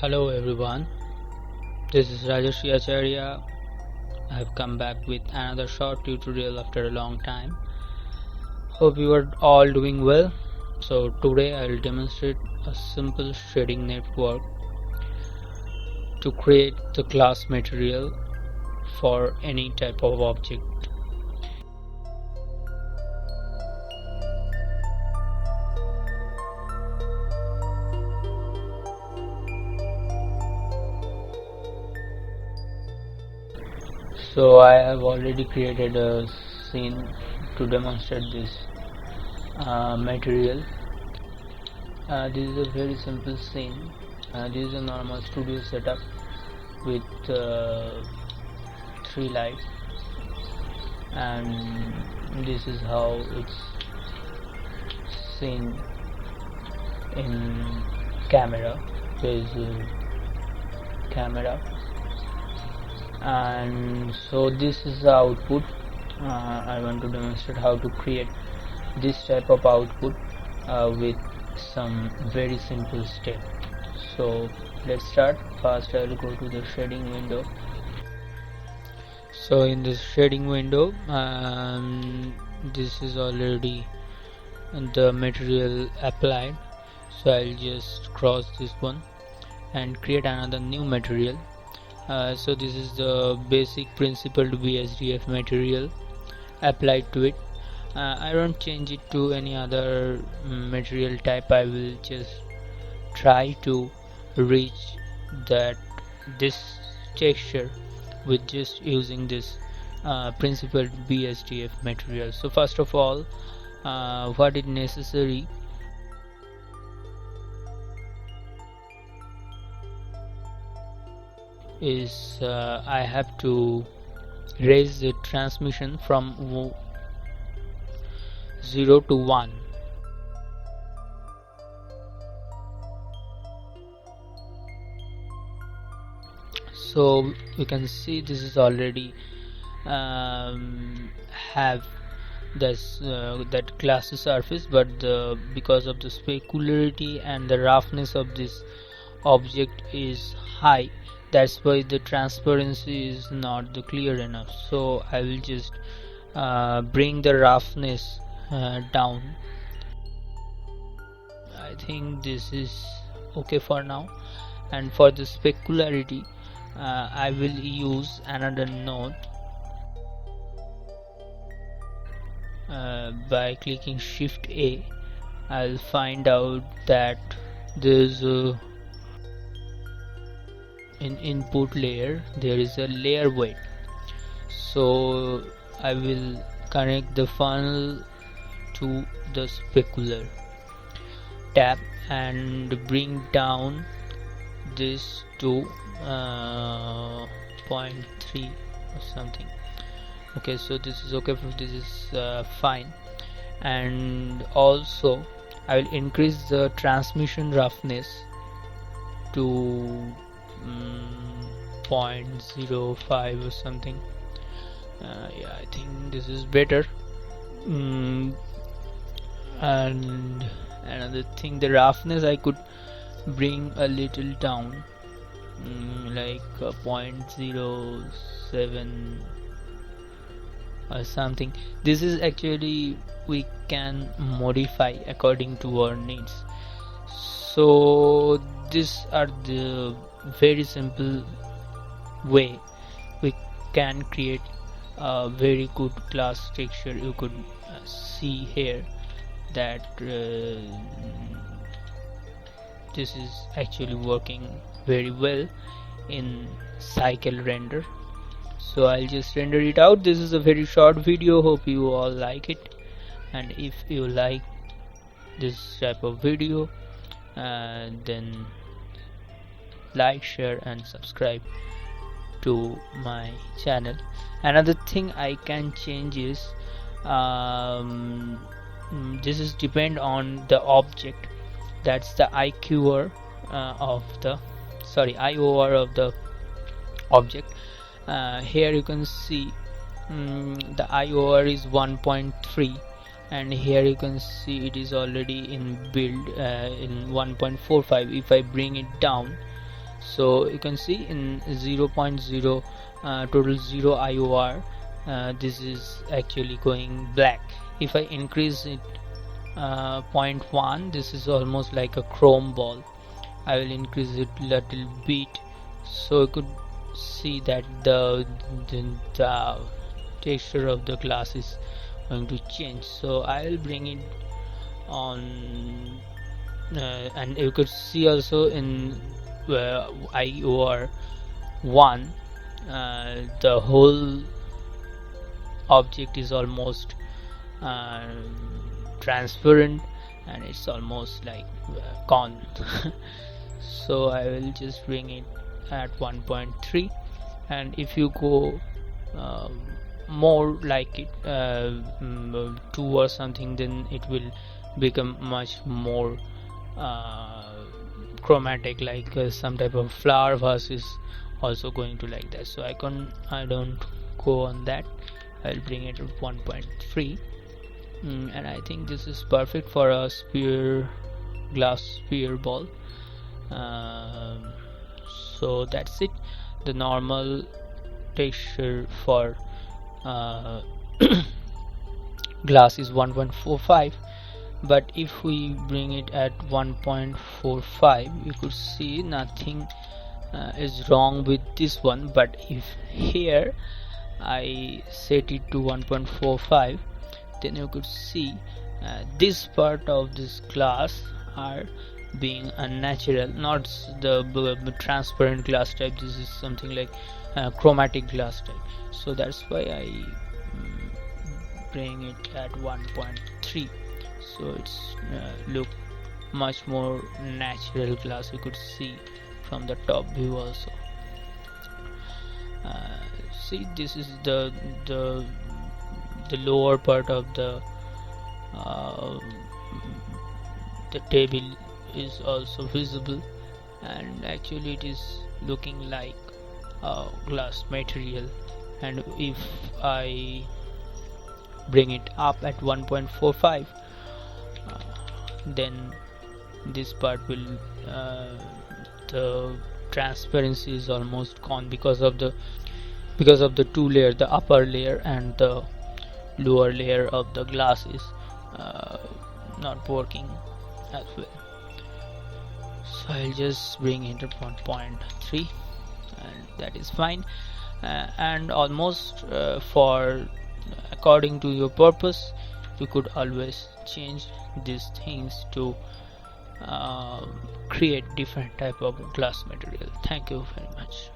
Hello everyone, this is Rajarshi Acharya. I have come back with another short tutorial after a long time. Hope you are all doing well. So today I will demonstrate a simple shading network to create the class material for any type of object. So I have already created a scene to demonstrate this material. This is a very simple scene. This is a normal studio setup with 3 lights, and this is how it's seen in camera. There is a camera, and so this is the output. I want to demonstrate how to create this type of output with some very simple step. So let's start. First I will go to the shading window. So in this shading window, this is already the material applied, so I'll just cross this one and create another new material. So this is the basic principle to BSDF material applied to it. I don't change it to any other material type. I will just try to reach this texture with just using this principled BSDF material. So first of all, what is necessary is I have to raise the transmission from 0 to 1. So you can see this is already have this that glassy surface, but because of the specularity and the roughness of this object is high, that's why the transparency is not clear enough. So I will just bring the roughness down. I think this is okay for now, and for the specularity I will use another node by clicking Shift A. I'll find out that there's in input layer there is a layer weight, so I will connect the funnel to the specular, tap and bring down this to 0.3 or something. Okay, so this is okay. This is fine, and also I will increase the transmission roughness to 0.05 or something. Yeah, I think this is better. And another thing, the roughness I could bring a little down, like 0.07 or something. This is actually we can modify according to our needs. So these are the very simple way we can create a very good class texture. You could see here that this is actually working very well in cycle render. So I'll just render it out. This is a very short video. Hope you all like it, and if you like this type of video, then like, share and subscribe to my channel. Another thing I can change is this is depend on the object. That's the IOR of the object. Here you can see the IOR is 1.3, and here you can see it is already in build in 1.45. if I bring it down, So you can see in 0.0 total 0 IOR, this is actually going black. If I increase it 0.1, this is almost like a chrome ball. I will increase it little bit, so you could see that the texture of the glass is going to change. So I will bring it on, and you could see also in IOR 1, the whole object is almost uh, transparent, and it's almost like gone. So I will just bring it at 1.3, and if you go more like it 2 or something, then it will become much more chromatic, like some type of flower vase is also going to like that. So I don't go on that. I'll bring it at 1.3. And I think this is perfect for a glass sphere ball. So that's it. The normal texture for glass is 1.45, but if we bring it at 1.45, you could see nothing is wrong with this one. But if here I set it to 1.45, then you could see this part of this glass are being unnatural, not the transparent glass type. This is something like chromatic glass type. So that's why I bring it at 1.3, so it's look much more natural glass. You could see from the top view also. See, this is the lower part of the table is also visible, and actually it is looking like glass material. And if I bring it up at 1.45, then this part will the transparency is almost gone because of the two layer, the upper layer and the lower layer of the glass is not working as well. So I'll just bring it to 1.3, and that is fine. And almost for according to your purpose, you could always change these things to create different type of glass material. Thank you very much.